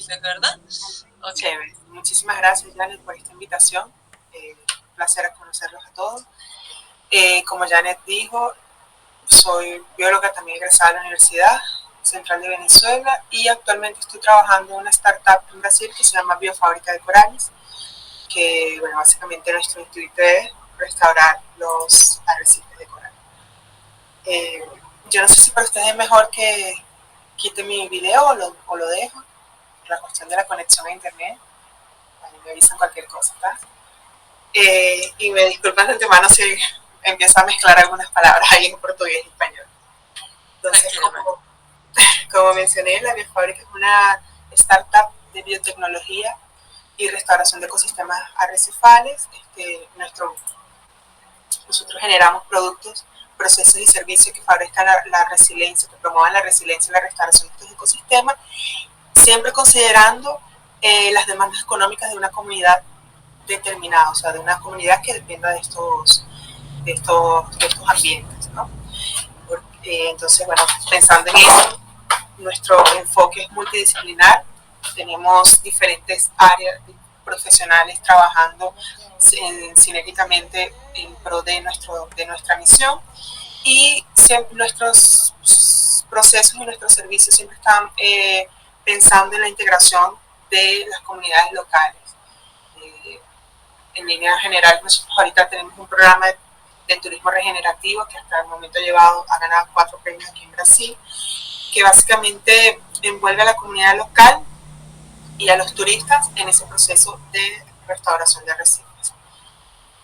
¿verdad? Okay. Chévere. Muchísimas gracias, Janet, por esta invitación. Un placer conocerlos a todos. Como Janet dijo, soy bióloga también egresada de la Universidad Central de Venezuela y actualmente estoy trabajando en una startup en Brasil que se llama Biofábrica de Corales, que bueno, básicamente nuestro intuito es restaurar los arrecifes de coral. Yo no sé si para ustedes es mejor que quite mi video o lo dejo, la cuestión de la conexión a internet. Me avisan cualquier cosa, ¿verdad? Y me disculpan de antemano si empieza a mezclar algunas palabras ahí en portugués y español. Entonces, como mencioné, la Biofábrica es una startup de biotecnología y restauración de ecosistemas arrecifales. Nosotros generamos productos, procesos y servicios que favorezcan la resiliencia, que promuevan la resiliencia y la restauración de estos ecosistemas, siempre considerando las demandas económicas de una comunidad determinada, o sea, de una comunidad que dependa de estos ambientes, ¿no? Entonces, bueno, pensando en eso, nuestro enfoque es multidisciplinar, tenemos diferentes áreas profesionales trabajando sinérgicamente en pro de nuestra misión, y nuestros procesos y nuestros servicios siempre están pensando en la integración de las comunidades locales. En línea general, nosotros ahorita tenemos un programa de turismo regenerativo que hasta el momento ha ganado 4 premios aquí en Brasil, que básicamente envuelve a la comunidad local y a los turistas en ese proceso de restauración de arrecifes.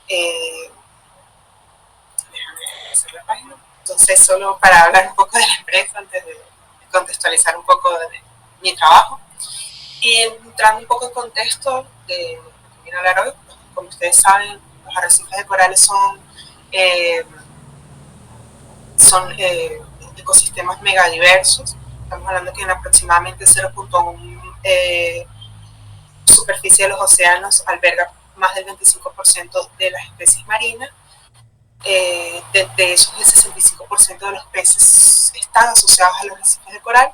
Déjame hacer la página. Entonces, solo para hablar un poco de la empresa, antes de contextualizar un poco de mi trabajo, y entrando un poco en contexto de lo que viene a hablar hoy, como ustedes saben, los arrecifes de corales son ecosistemas megadiversos. Estamos hablando que en aproximadamente 0.1 superficie de los océanos alberga más del 25% de las especies marinas. De esos, el 65% de los peces están asociados a los arrecifes de coral.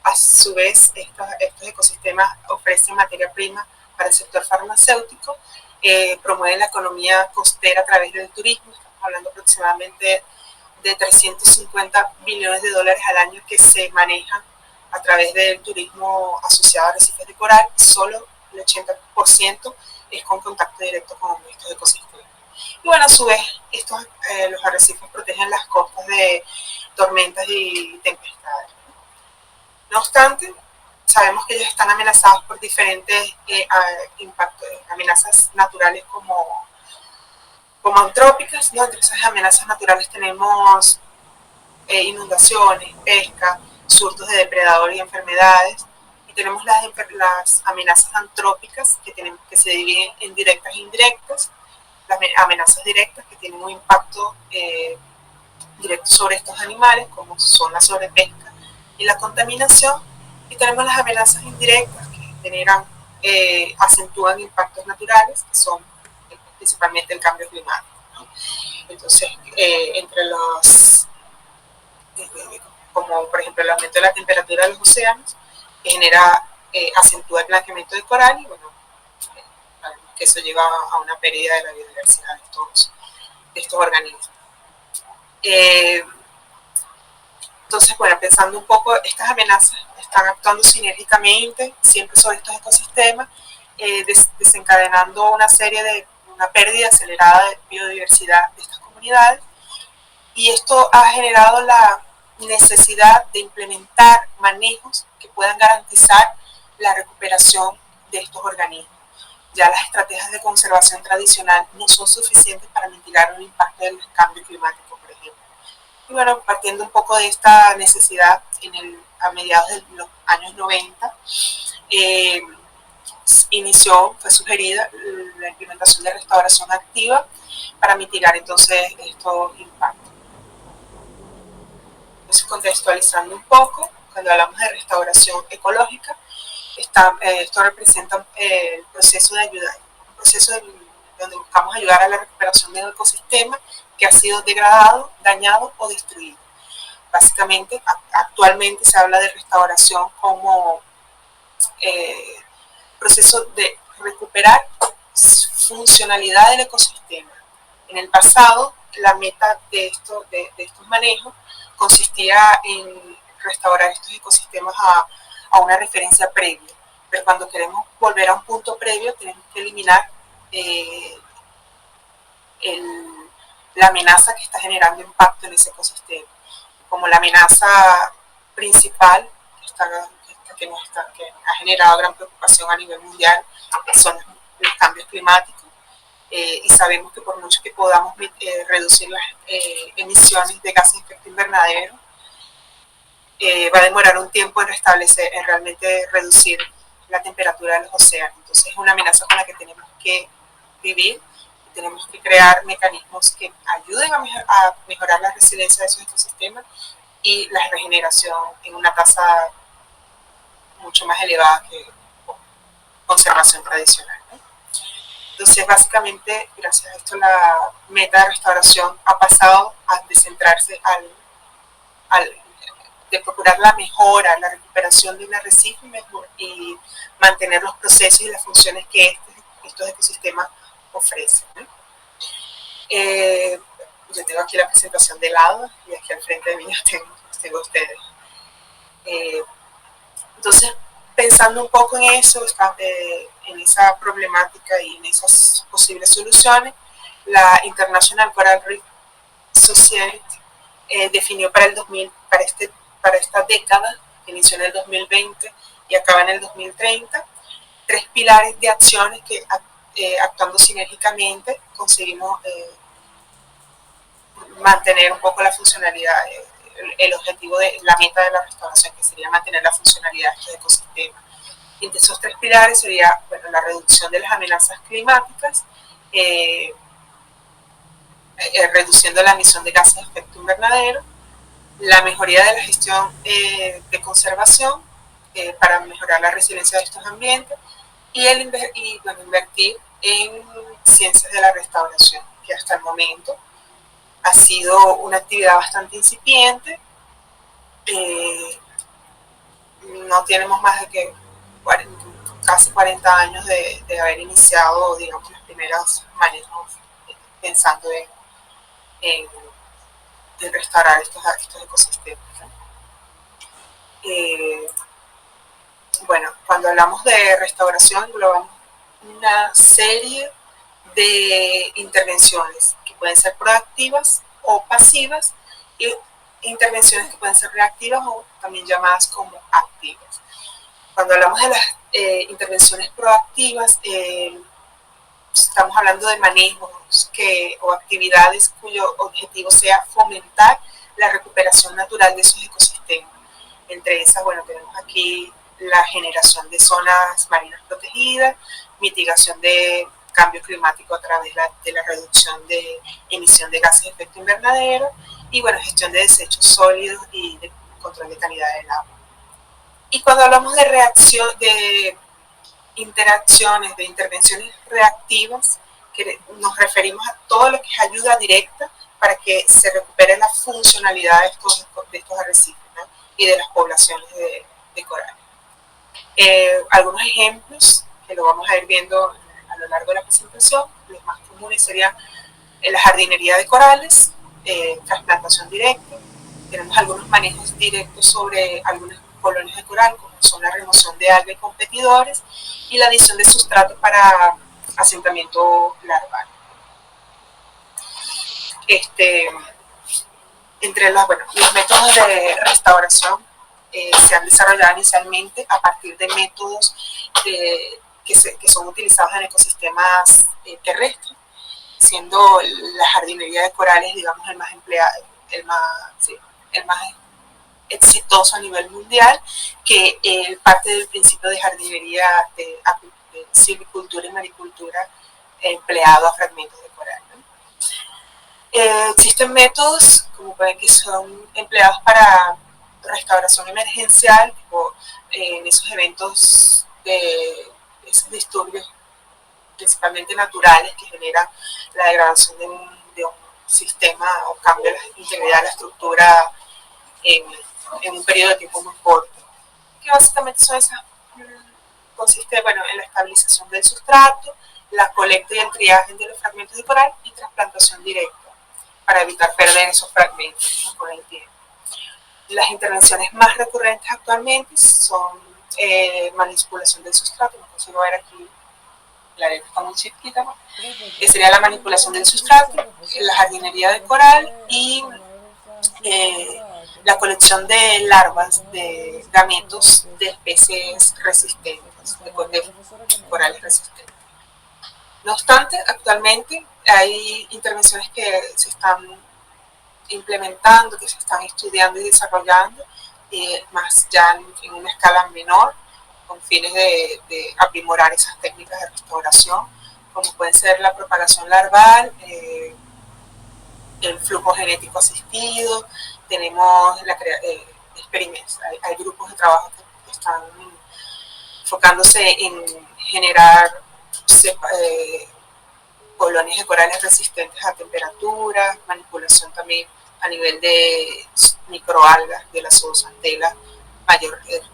A su vez, estos ecosistemas ofrecen materia prima para el sector farmacéutico, promueven la economía costera a través del turismo. Estamos hablando aproximadamente de 350 billones de dólares al año que se manejan a través del turismo asociado a arrecifes de coral. Solo el 80% es con contacto directo con estos ecosistemas. Y bueno, a su vez, los arrecifes protegen las costas de tormentas y tempestades. No obstante, sabemos que ellos están amenazados por diferentes impactos, amenazas naturales como antrópicas, ¿no? Entre esas amenazas naturales tenemos inundaciones, pesca, surtos de depredadores y enfermedades. Y tenemos las amenazas antrópicas que se dividen en directas e indirectas. Las amenazas directas que tienen un impacto directo sobre estos animales, como son la sobrepesca y la contaminación. Y tenemos las amenazas indirectas que acentúan impactos naturales, que son principalmente el cambio climático, ¿no? Entonces, entre los como por ejemplo el aumento de la temperatura de los océanos, que acentúa el blanqueamiento de coral, y bueno, que eso lleva a una pérdida de la biodiversidad de estos organismos. Entonces, bueno, pensando un poco, estas amenazas están actuando sinérgicamente siempre sobre estos ecosistemas, desencadenando una pérdida acelerada de biodiversidad de estas comunidades, y esto ha generado la necesidad de implementar manejos que puedan garantizar la recuperación de estos organismos. Ya las estrategias de conservación tradicional no son suficientes para mitigar el impacto del cambio climático, por ejemplo. Y bueno, partiendo un poco de esta necesidad, a mediados de los años 90, fue sugerida la implementación de restauración activa para mitigar entonces estos impactos. Entonces, contextualizando un poco, cuando hablamos de restauración ecológica, esto representa el proceso de ayuda, un proceso donde buscamos ayudar a la recuperación del ecosistema que ha sido degradado, dañado o destruido. Básicamente, actualmente se habla de restauración como proceso de recuperar funcionalidad del ecosistema. En el pasado, la meta de estos manejos consistía en restaurar estos ecosistemas a una referencia previa, pero cuando queremos volver a un punto previo tenemos que eliminar la amenaza que está generando impacto en ese ecosistema. Como la amenaza principal que ha generado gran preocupación a nivel mundial son los cambios climáticos, y sabemos que por mucho que podamos reducir las emisiones de gases de efecto invernadero, va a demorar un tiempo en restablecer, en realmente reducir la temperatura de los océanos. Entonces es una amenaza con la que tenemos que vivir. Tenemos que crear mecanismos que ayuden a mejorar la resiliencia de esos ecosistemas y la regeneración en una tasa mucho más elevada que conservación tradicional, ¿no? Entonces, básicamente, gracias a esto, la meta de restauración ha pasado de centrarse de procurar la mejora, la recuperación de un arrecife y mantener los procesos y las funciones que estos ecosistemas ofrecen, ¿no? Yo tengo aquí la presentación de lado y aquí al frente de mí tengo ustedes. Entonces, pensando un poco en eso, en esa problemática y en esas posibles soluciones, la International Coral Reef Society definió para esta década, que inició en el 2020 y acaba en el 2030, 3 pilares de acciones que actuando sinérgicamente conseguimos mantener un poco la funcionalidad, el objetivo de la meta de la restauración, que sería mantener la funcionalidad de estos ecosistemas. Y de esos 3 pilares sería, bueno, la reducción de las amenazas climáticas, reduciendo la emisión de gases de efecto invernadero, la mejoría de la gestión de conservación para mejorar la resiliencia de estos ambientes y invertir en ciencias de la restauración, que hasta el momento ha sido una actividad bastante incipiente. No tenemos más de que casi 40 años de haber iniciado, digamos, los primeros manejos pensando en restaurar estos ecosistemas, ¿no? Bueno, cuando hablamos de restauración, englobamos una serie de intervenciones que pueden ser proactivas o pasivas, y intervenciones que pueden ser reactivas o también llamadas como activas. Cuando hablamos de las intervenciones proactivas, estamos hablando de manejos o actividades cuyo objetivo sea fomentar la recuperación natural de esos ecosistemas. Entre esas, bueno, tenemos aquí la generación de zonas marinas protegidas, mitigación de cambio climático a través de la reducción de emisión de gases de efecto invernadero y, bueno, gestión de desechos sólidos y de control de calidad del agua. Y cuando hablamos de interacciones, de intervenciones reactivas, que nos referimos a todo lo que es ayuda directa para que se recupere la funcionalidad de estos arrecifes, ¿no? Y de las poblaciones de coral. Algunos ejemplos que lo vamos a ir viendo a lo largo de la presentación. Los más comunes serían la jardinería de corales, trasplantación directa. Tenemos algunos manejos directos sobre algunas colonias de coral, como son la remoción de algas y competidores y la adición de sustratos para asentamiento larval. Entre los métodos de restauración se han desarrollado inicialmente a partir de métodos que son utilizados en ecosistemas terrestres, siendo la jardinería de corales, digamos, el más exitoso a nivel mundial, que parte del principio de jardinería de silvicultura y maricultura empleado a fragmentos de coral, ¿no? Existen métodos como que son empleados para restauración emergencial, tipo, en esos eventos de esos disturbios principalmente naturales que generan la degradación de un sistema o cambio de la integridad de la estructura en un periodo de tiempo muy corto, que básicamente son esas consiste, bueno, en la estabilización del sustrato, la colecta y el triaje de los fragmentos de coral y trasplantación directa para evitar perder esos fragmentos, ¿no?, con el tiempo. Las intervenciones más recurrentes actualmente son manipulación del sustrato, no consigo ver aquí, la arena está muy chiquita, ¿no?, que sería la manipulación del sustrato, la jardinería de coral y la colección de larvas de gametos de especies resistentes, de corales resistentes. No obstante, actualmente hay intervenciones que se están implementando, que se están estudiando y desarrollando, más ya en una escala menor, con fines de aprimorar esas técnicas de restauración, como puede ser la propagación larval, el flujo genético asistido, tenemos experimentos, hay grupos de trabajo que están enfocándose en generar colonias de corales resistentes a temperaturas, manipulación también a nivel de microalgas de la zoosantela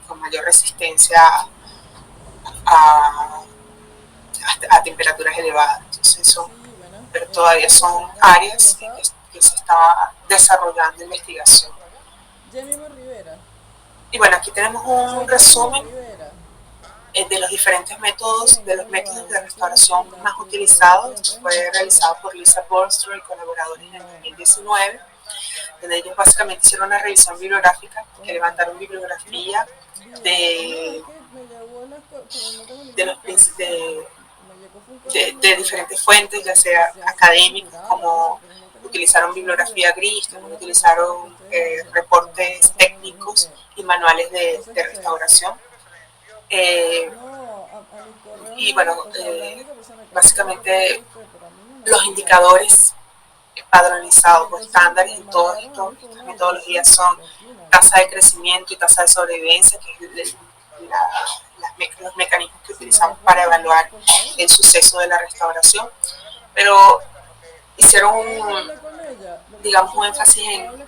con mayor resistencia a, a temperaturas elevadas. Entonces son, pero todavía son áreas que se está desarrollando investigación. Y bueno, aquí tenemos un resumen de los diferentes métodos, de los métodos de restauración más utilizados. Esto fue realizado por Lisa Bolstrow y colaboradores en el 2019, donde ellos básicamente hicieron una revisión bibliográfica, que levantaron bibliografía de, de diferentes fuentes, ya sea académicas, como utilizaron bibliografía gris, también utilizaron reportes técnicos y manuales de restauración. Y bueno, básicamente los indicadores padronizados o estándares en todas estas metodologías son tasa de crecimiento y tasa de sobrevivencia, que es los mecanismos que utilizamos para evaluar el suceso de la restauración. Pero hicieron digamos, un énfasis en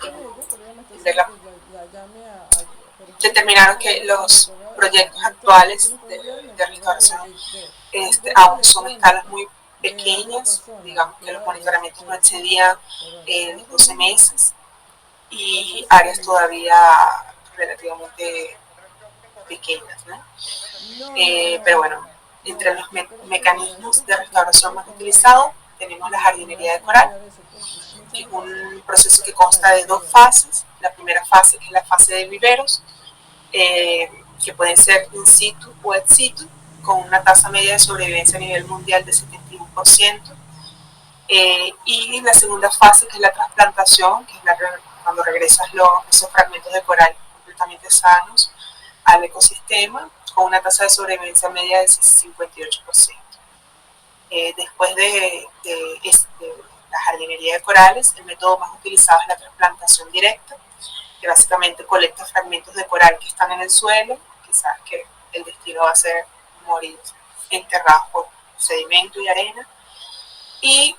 determinaron que los proyectos actuales de restauración aún son escalas muy pequeñas, digamos que los monitoramientos no excedían 12 meses y áreas todavía relativamente pequeñas, ¿no? Pero bueno, entre los mecanismos de restauración más utilizados tenemos la jardinería de coral, que es un proceso que consta de dos fases. La primera fase, que es la fase de viveros, que pueden ser in situ o ex situ, con una tasa media de sobrevivencia a nivel mundial de 71%. Y la segunda fase, que es la trasplantación, que es cuando regresas esos fragmentos de coral completamente sanos al ecosistema, con una tasa de sobrevivencia media de 58%. Después de la jardinería de corales, el método más utilizado es la trasplantación directa, que básicamente colecta fragmentos de coral que están en el suelo, quizás que el destino va a ser morir enterrados por sedimento y arena, y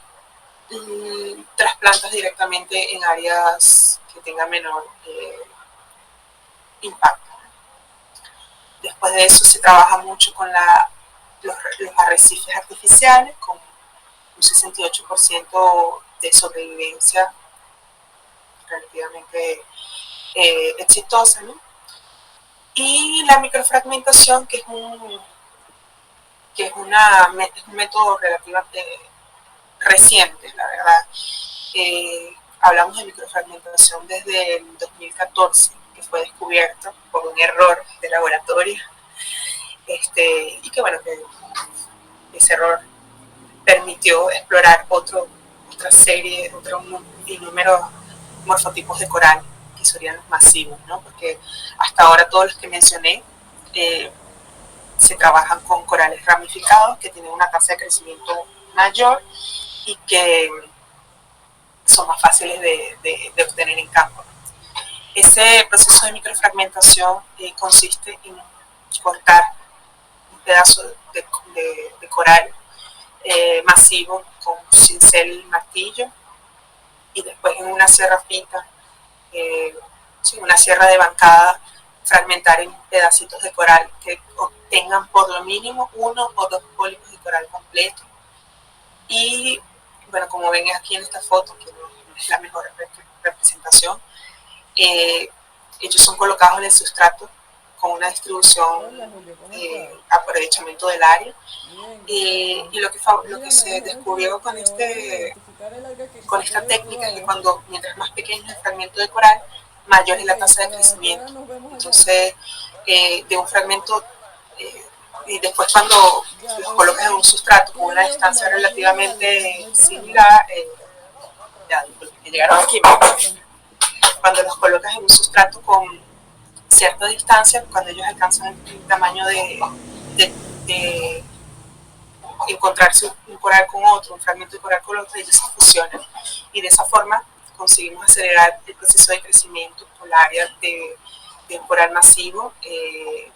trasplantas directamente en áreas que tengan menor impacto. Después de eso se trabaja mucho con los arrecifes artificiales, con un 68% de sobrevivencia relativamente exitosa, ¿no? Y la microfragmentación, que es un método relativamente reciente, la verdad. Hablamos de microfragmentación desde el 2014, que fue descubierto por un error de laboratorio, y que bueno, que ese error permitió explorar otro número morfotipos de coral, que serían los masivos, ¿no? Porque hasta ahora todos los que mencioné se trabajan con corales ramificados, que tienen una tasa de crecimiento mayor y que son más fáciles de obtener en campo. Ese proceso de microfragmentación consiste en cortar un pedazo de coral masivo con un cincel y martillo, y después en una sierra fita, una sierra de bancada, fragmentar en pedacitos de coral que obtengan por lo mínimo 1 o 2 pólipos de coral completo. Y bueno, como ven aquí en esta foto, que no es la mejor representación, ellos son colocados en el sustrato con una distribución, aprovechamiento del área. Y lo que se descubrió con esta técnica es que mientras más pequeño es el fragmento de coral, mayor es la tasa de crecimiento. Entonces, de un fragmento, y después cuando los colocas en un sustrato con una distancia relativamente similar, ya llegaron aquí, cuando los colocas en un sustrato con cierta distancia, cuando ellos alcanzan el tamaño de encontrarse un coral con otro, un fragmento de coral con otro, ellos se fusionan. Y de esa forma conseguimos acelerar el proceso de crecimiento polaria de un coral masivo de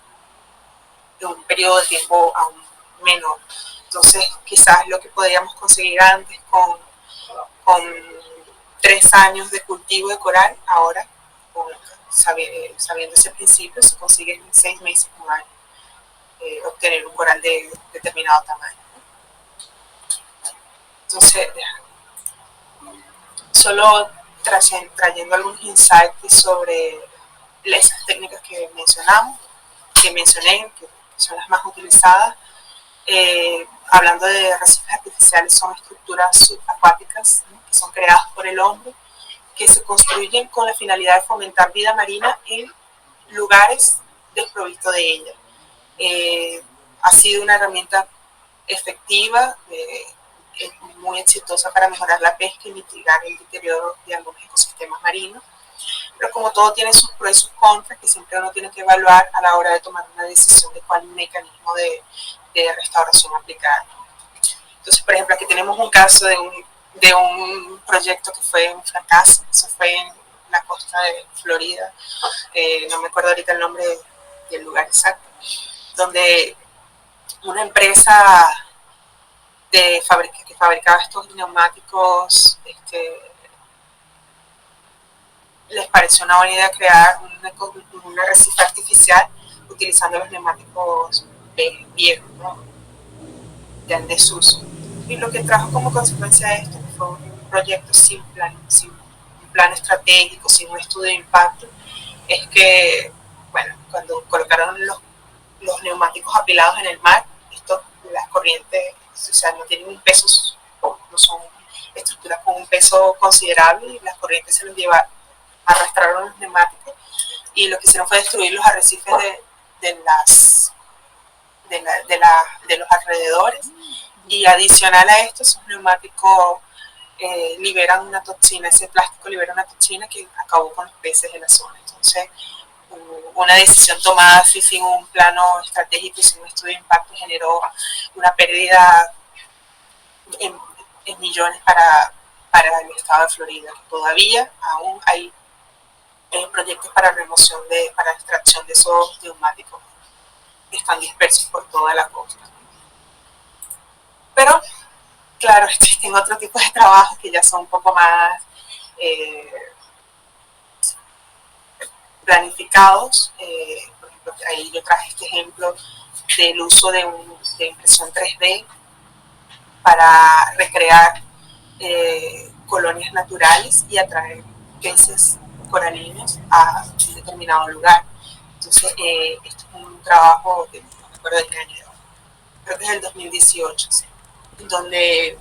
un periodo de tiempo aún menor. Entonces, quizás lo que podríamos conseguir antes con 3 años de cultivo de coral, ahora, sabiendo ese principio, se consigue en 6 meses, un año, obtener un coral de determinado tamaño. Entonces, solo trayendo algunos insights sobre esas técnicas que mencioné, que son las más utilizadas. Hablando de arrecifes artificiales, son estructuras subacuáticas, ¿no?, que son creadas por el hombre, que se construyen con la finalidad de fomentar vida marina en lugares desprovistos de ella. Ha sido una herramienta efectiva, muy exitosa para mejorar la pesca y mitigar el deterioro de algunos ecosistemas marinos. Pero como todo tiene sus pros y sus contras, que siempre uno tiene que evaluar a la hora de tomar una decisión de cuál mecanismo de restauración aplicar. Entonces, por ejemplo, aquí tenemos un caso de un proyecto que fue un fracaso. Eso fue en la costa de Florida, no me acuerdo ahorita el nombre del lugar exacto, donde una empresa que fabricaba estos neumáticos, les pareció una buena idea crear un arrecife artificial utilizando los neumáticos viejos, ¿no?, ya en desuso. Y lo que trajo como consecuencia de esto fue un proyecto sin un plan estratégico, sin un estudio de impacto, es que, bueno, cuando colocaron los neumáticos apilados en el mar, las corrientes, o sea, no tienen un peso, no son estructuras con un peso considerable, y las corrientes se los arrastraron los neumáticos, y lo que hicieron fue destruir los arrecifes de los alrededores. Y adicional a esto, esos neumáticos liberan una toxina, ese plástico libera una toxina que acabó con los peces de la zona. Entonces, una decisión tomada así sin un plano estratégico y sin un estudio de impacto generó una pérdida en millones para el estado de Florida. Todavía aún hay proyectos para para extracción de esos neumáticos que están dispersos por toda la costa. Pero, claro, existen otro tipo de trabajos que ya son un poco más planificados. Por ejemplo, ahí yo traje este ejemplo del uso de impresión 3D para recrear colonias naturales y atraer peces coralinos a un determinado lugar. Entonces, esto es un trabajo, no me acuerdo de qué año, creo que es el 2018, ¿sí?, donde,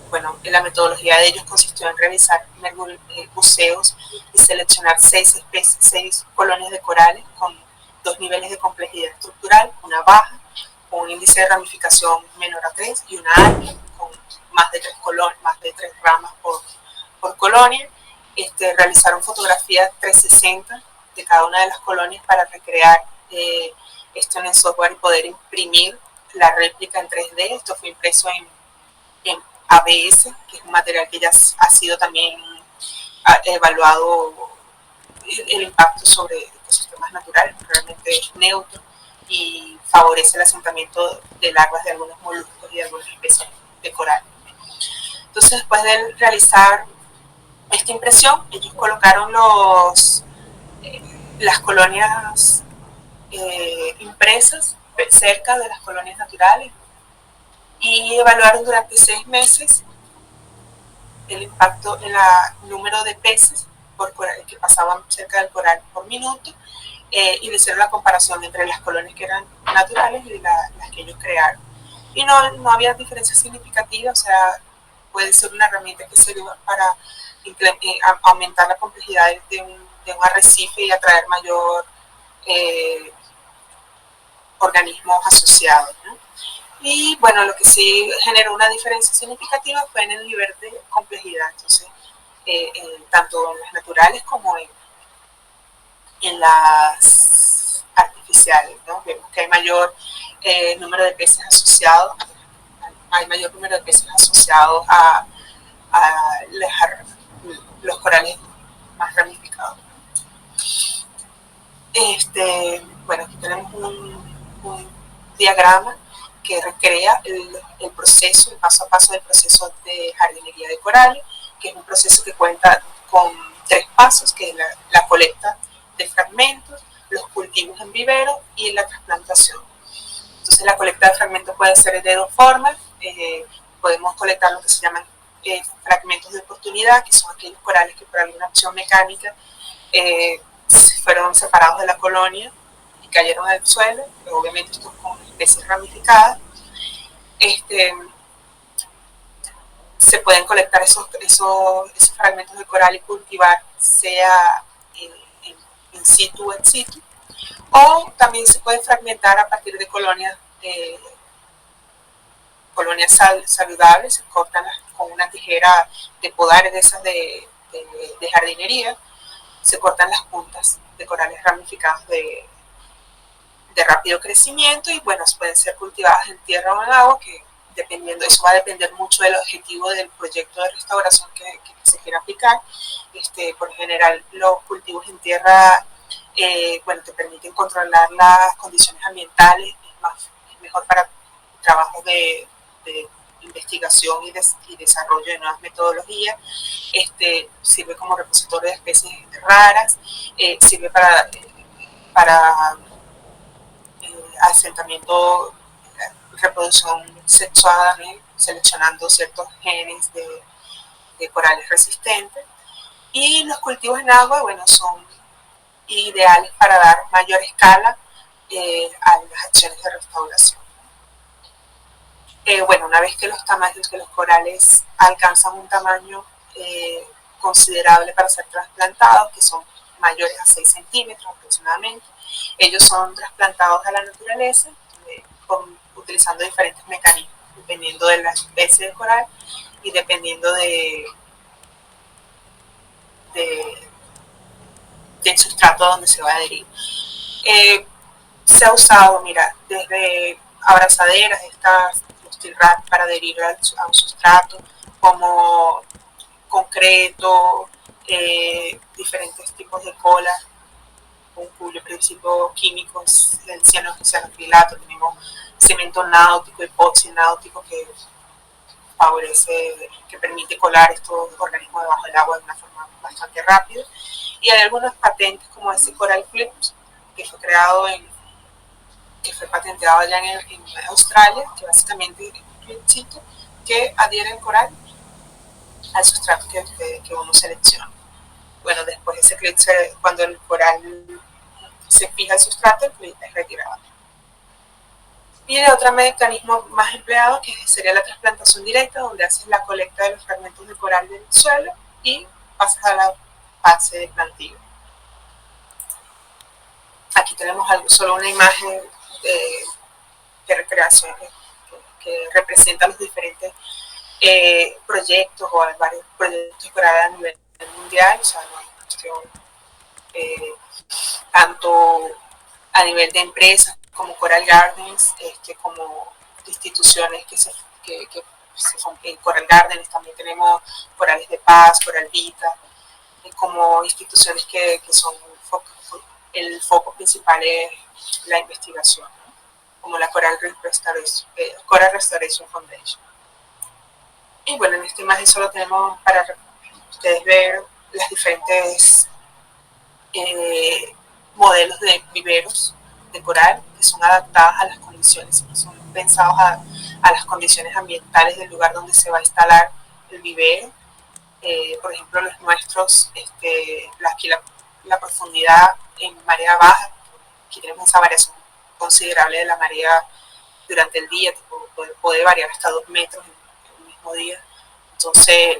bueno, la metodología de ellos consistió en realizar buceos y seleccionar 6 colonias de corales con 2 niveles de complejidad estructural, una baja, con un índice de ramificación menor a 3, y una alta, con más de 3 ramas por colonia. Realizaron fotografías 360 de cada una de las colonias para recrear esto en el software y poder imprimir la réplica en 3D. Esto fue impreso en ABS, que es un material que ya ha sido también evaluado el impacto sobre ecosistemas naturales, realmente es neutro y favorece el asentamiento de larvas de algunos moluscos y de algunas especies de coral. Entonces, después de realizar esta impresión, ellos colocaron las colonias impresas cerca de las colonias naturales y evaluaron durante 6 meses el impacto en el número de peces por coral, que pasaban cerca del coral por minuto, y le hicieron la comparación entre las colonias que eran naturales y las que ellos crearon. Y no había diferencias significativas, o sea, puede ser una herramienta que sirva para aumentar la complejidad de un arrecife y atraer mayor organismos asociados, ¿no? Y bueno, lo que sí generó una diferencia significativa fue en el nivel de complejidad, entonces, tanto en las naturales como en las artificiales, ¿no? Vemos que hay mayor número de peces asociados, hay mayor número de peces asociados a los corales más ramificados. Bueno, aquí tenemos un diagrama que recrea el proceso, el paso a paso del proceso de jardinería de corales, que es un proceso que cuenta con 3 pasos, que es la colecta de fragmentos, los cultivos en vivero y la trasplantación. Entonces la colecta de fragmentos puede ser de 2 formas. Podemos colectar lo que se llaman fragmentos de oportunidad, que son aquellos corales que por alguna acción mecánica fueron separados de la colonia y cayeron al suelo, pero obviamente estos con especies ramificadas. Se pueden colectar esos fragmentos de coral y cultivar, sea in situ o ex situ, o también se puede fragmentar a partir de colonias saludables, se cortan con una tijera de podar de esas de jardinería, se cortan las puntas de corales ramificados de rápido crecimiento y bueno, pueden ser cultivadas en tierra o en agua, que dependiendo, eso va a depender mucho del objetivo del proyecto de restauración que se quiera aplicar. Por general, los cultivos en tierra, bueno, te permiten controlar las condiciones ambientales, es mejor para trabajos de investigación y desarrollo de nuevas metodologías. Sirve como repositorio de especies raras, sirve para asentamiento, reproducción sexuada, seleccionando ciertos genes de corales resistentes. Y los cultivos en agua, bueno, son ideales para dar mayor escala a las acciones de restauración. Bueno, una vez que los corales alcanzan un tamaño considerable para ser trasplantados, que son mayores a 6 centímetros aproximadamente, ellos son trasplantados a la naturaleza utilizando diferentes mecanismos, dependiendo de la especie de coral y dependiendo del sustrato donde se va a adherir. Se ha usado, mira, desde abrazaderas, los TIRRAC para adherir a un sustrato, como concreto, diferentes tipos de cola, cuyo principio químico es el cianofilato. Tenemos cemento náutico, epoxi náutico, que favorece, que permite colar estos organismos debajo del agua de una forma bastante rápida. Y hay algunas patentes como ese Coral Clips, que fue creado que fue patenteado allá en Australia, que básicamente es un clipcito que adhiere el coral al sustrato que uno selecciona. Bueno, después ese clip, cuando el coral se fija el sustrato, el clip es retirado. Y el otro mecanismo más empleado, que sería la trasplantación directa, donde haces la colecta de los fragmentos de coral del suelo y pasas a la fase de plantilla. Aquí tenemos solo una imagen de recreación que representa los diferentes proyectos o varios proyectos de coral a nivel mundial, o sea, no es cuestión tanto a nivel de empresas como Coral Gardens, como instituciones que se en Coral Gardens también tenemos Corales de Paz, Coral Vita, como instituciones que son el foco principal es la investigación, ¿no? Como la Coral Restoration Foundation. Y bueno, en esta imagen solo tenemos para ustedes ver las diferentes modelos de viveros de coral que son adaptadas a las condiciones, que son pensados a las condiciones ambientales del lugar donde se va a instalar el vivero. Por ejemplo, los nuestros, aquí la profundidad en marea baja, aquí tenemos esa variación considerable de la marea durante el día, puede variar hasta 2 metros en el mismo día. Entonces,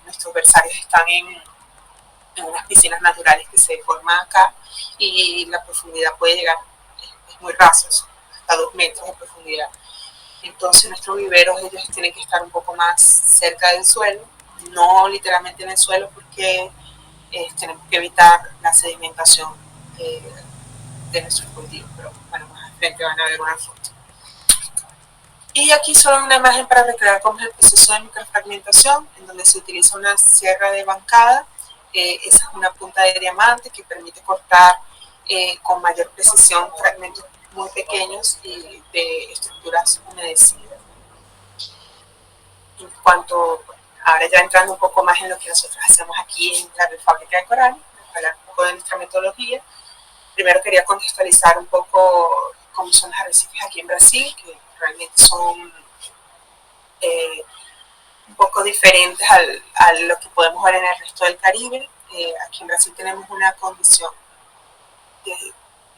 nuestros versarios están en unas piscinas naturales que se forman acá y la profundidad puede llegar, es muy raso, hasta 2 metros de profundidad. Entonces nuestros viveros ellos tienen que estar un poco más cerca del suelo, no literalmente en el suelo porque tenemos que evitar la sedimentación de nuestros cultivos, pero bueno, más al frente van a ver una foto. Y aquí solo una imagen para recrear cómo es el proceso de microfragmentación, en donde se utiliza una sierra de bancada. Esa es una punta de diamante que permite cortar con mayor precisión fragmentos muy pequeños y de estructuras humedecidas. En cuanto, ahora ya entrando un poco más en lo que nosotros hacemos aquí en la fábrica de coral, hablar un poco de nuestra metodología. Primero quería contextualizar un poco cómo son los arrecifes aquí en Brasil, que realmente son un poco diferentes a lo que podemos ver en el resto del Caribe. Aquí en Brasil tenemos una condición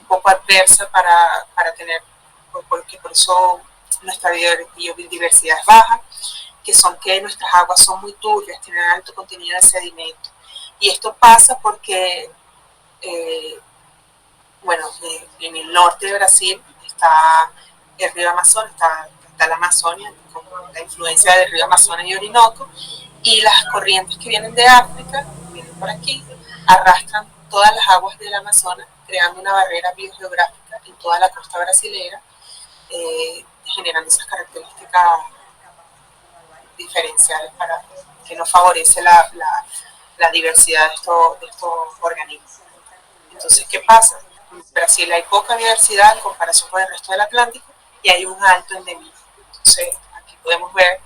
un poco adversa para tener, porque por eso nuestra biodiversidad es baja, que son que nuestras aguas son muy turbias, tienen alto contenido de sedimento. Y esto pasa porque, bueno, en el norte de Brasil está el río Amazonas, está la Amazonia, con la influencia del río Amazonas y Orinoco, y las corrientes que vienen de África, vienen por aquí, arrastran todas las aguas del Amazonas, creando una barrera biogeográfica en toda la costa brasilera, generando esas características diferenciales para que no favorece la diversidad de estos organismos. Entonces, ¿qué pasa? En Brasil hay poca diversidad en comparación con el resto del Atlántico y hay un alto endemismo. Entonces, aquí podemos ver,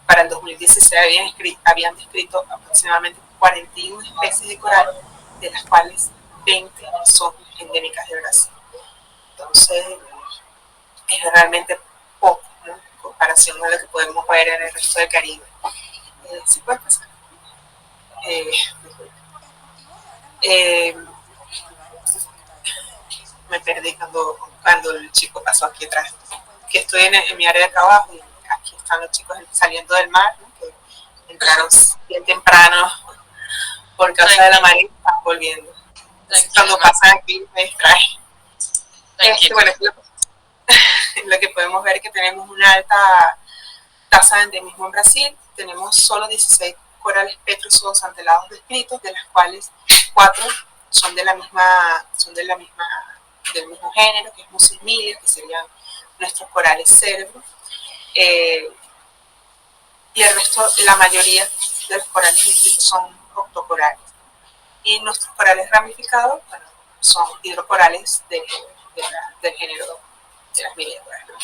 para el 2016 habían descrito aproximadamente 41 especies de coral, de las cuales 20 son endémicas de Brasil. Entonces, es realmente poco, ¿no?, en comparación a lo que podemos ver en el resto del Caribe. ¿Sí puede pasar? Me perdí cuando el chico pasó aquí atrás. Que estoy en mi área de trabajo y aquí están los chicos saliendo del mar, ¿no?, que entraron bien temprano por causa de la marea y están volviendo. Entonces, cuando pasan aquí me distrae. Bueno, lo que podemos ver es que tenemos una alta tasa de endemismo en Brasil. Tenemos solo 16 corales petrozoantelados descritos, de las cuales 4 son del mismo género, que es Musimmilia, que serían nuestros corales cerebros. Y el resto, la mayoría de los corales descritos son octocorales. Y nuestros corales ramificados, bueno, son hidrocorales del género de las miléporas, ¿no?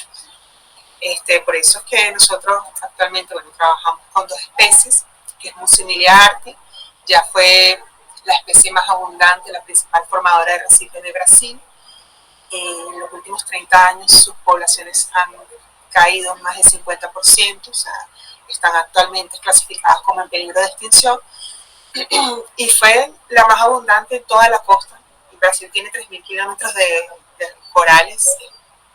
Por eso es que nosotros actualmente, bueno, trabajamos con 2 especies, que es Musimmilia arti, ya fue la especie más abundante, la principal formadora de arrecifes de Brasil. En los últimos 30 años sus poblaciones han caído más del 50%, o sea, están actualmente clasificadas como en peligro de extinción, y fue la más abundante en toda la costa. Brasil tiene 3.000 kilómetros de corales,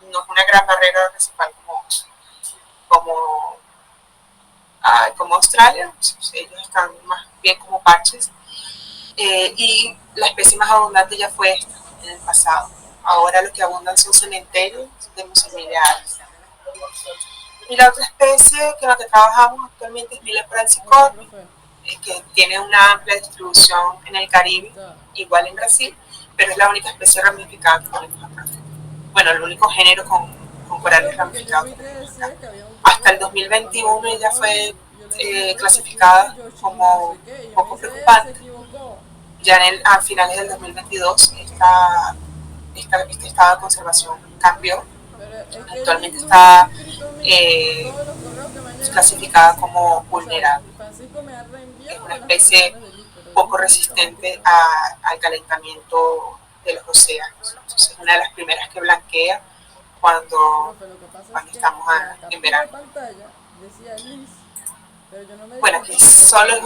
no es una gran barrera recifal como Australia, ellos están más bien como parches, y la especie más abundante ya fue esta en el pasado. Ahora lo que abundan son cementerios de Musimmilia arti. Y la otra especie con la que trabajamos actualmente es Milepora alcicorni, que tiene una amplia distribución en el Caribe, igual en Brasil, pero es la única especie ramificada que tenemos acá. Bueno, el único género con corales ramificados. Hasta el 2021 ella fue clasificada como poco preocupante. Ya a finales del 2022 este estado de conservación cambió. Actualmente está clasificada como vulnerable. Es una especie poco resistente al calentamiento de los océanos. Entonces, es una de las primeras que blanquea cuando, Profe, lo que pasa es cuando que estamos en la en captura de verano. pantalla decía Liz, pero yo no me di Bueno, cuenta aquí que solo es,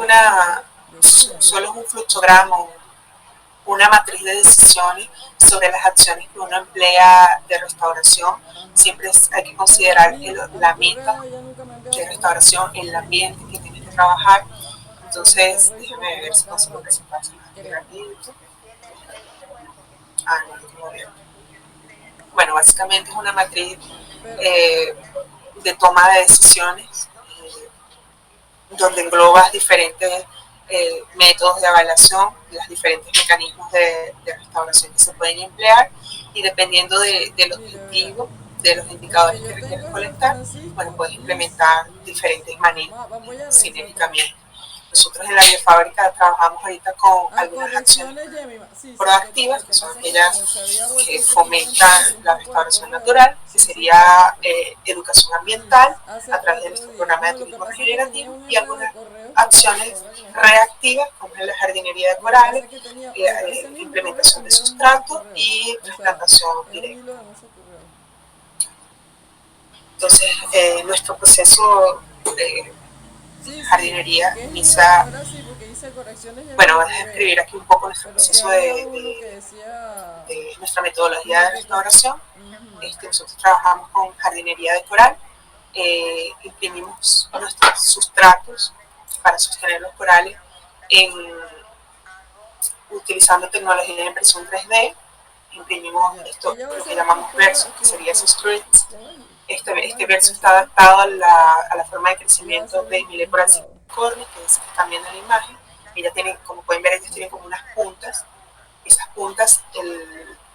decía solo ya. es un fluxograma, una matriz de decisiones sobre las acciones que uno emplea de restauración. Ajá. Siempre hay que Pero considerar a mi la meta correo ella nunca me ha enviado de correo. restauración, el ambiente que tienes que trabajar. Porque yo Entonces, reviso los déjame ver correos a si cada consigo rato, presentárselo aquí creo. rapidito. Ah, no, no, no. Bueno, básicamente es una matriz Pero, eh, de toma de decisiones donde englobas diferentes métodos de evaluación, los diferentes mecanismos de restauración que se pueden emplear y dependiendo del mire, vea, objetivo, de los el indicadores que que yo requieres tengo es el colectar, bueno, Francisco puedes Liz. implementar diferentes manejos Voy a revisar otra vez. sinérgicamente. Nosotros en la biofábrica trabajamos ahorita con Ah, algunas acciones correcciones, Yemima. Sí, sí, proactivas, lo que que son pasa es que aquellas como se había vuelto que un poquito fomentan entonces un la poco de restauración correo, natural, que sí, sí, sería educación ambiental Liz, hace a través de 4 nuestro días. programa de No, lo que turismo pasa es que tenía regenerativo un y enredo de algunas correos acciones ahora que me está... reactivas, como es la jardinería de Lo que pasa corales, es que tenía, de ese mismo correo implementación de enviaron muchos sustrato correos. y O sea, trasplantación era un directa. hilo de muchos correos. Entonces, nuestro proceso de Sí, sí, el jardinería que es mío, la inicia, verdad sí, porque hice correcciones bueno, Yemima voy y a escribir vea. aquí un poco nuestro Pero que proceso había uno que decía de nuestra metodología como de que... restauración. Ujú. Nosotros trabajamos con jardinería de coral, imprimimos nuestros sustratos para sostener los corales en, utilizando tecnología de impresión 3D. Imprimimos Ya, esto, ella va a lo que ser aquí llamamos verso, que sería su esos streets. ya va, Este póngale verso precio está aquí. adaptado a la forma de Ella va a crecimiento ser de el Millepora jurado. cicornis, que es que están viendo en la imagen. Ella tiene, como pueden ver, ellos tienen como unas puntas. Esas puntas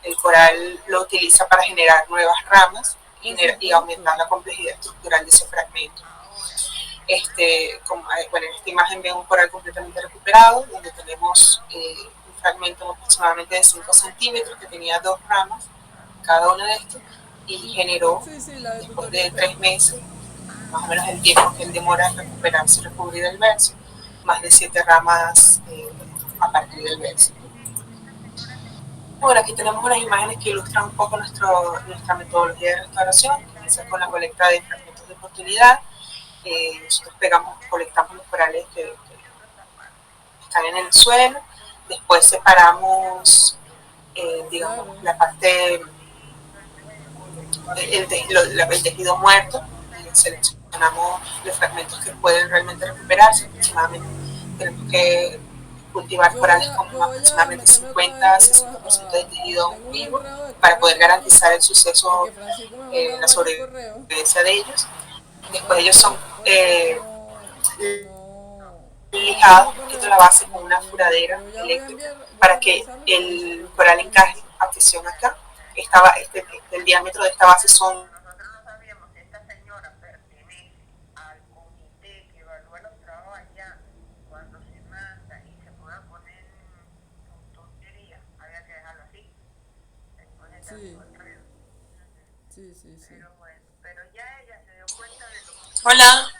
el coral lo utiliza para generar nuevas ramas Por y aumentar supuesto. la complejidad estructural de ese fragmento. Bueno, en esta imagen ven un coral completamente recuperado, donde tenemos un fragmento aproximadamente de 5 centímetros que tenía dos ramas, cada una de estos, y generó, Sí, sí, la de después tutoría de tengo. 3 meses, más o menos el tiempo que él demora en recuperarse y recubrir el verso, más de 7 ramas a partir del verso. Bueno, aquí tenemos unas imágenes que ilustran un poco nuestra metodología de restauración, que comienza con la colecta de fragmentos de oportunidad. Nosotros colectamos los corales que están en el suelo, después separamos, digamos, Claro. la parte, el tejido muerto, y seleccionamos los fragmentos que pueden realmente recuperarse. Aproximadamente tenemos que cultivar corales con Voy a aproximadamente meterme otra vez que ella 50-60% de tejido tengo un vivo enredo de para poder correos aquí garantizar el suceso, porque Francisco me ha mandado la varios correos sobrevivencia de ellos. y Después ellos son por eso es que no lijados tengo un poquito correos, la base con no, una no le envío. furadera Pero ya eléctrica voy a para que revisarlos y le aviso, el profe. coral encaje a presión acá. El diámetro de esta base son Sí, sí, sí, sí. Hola.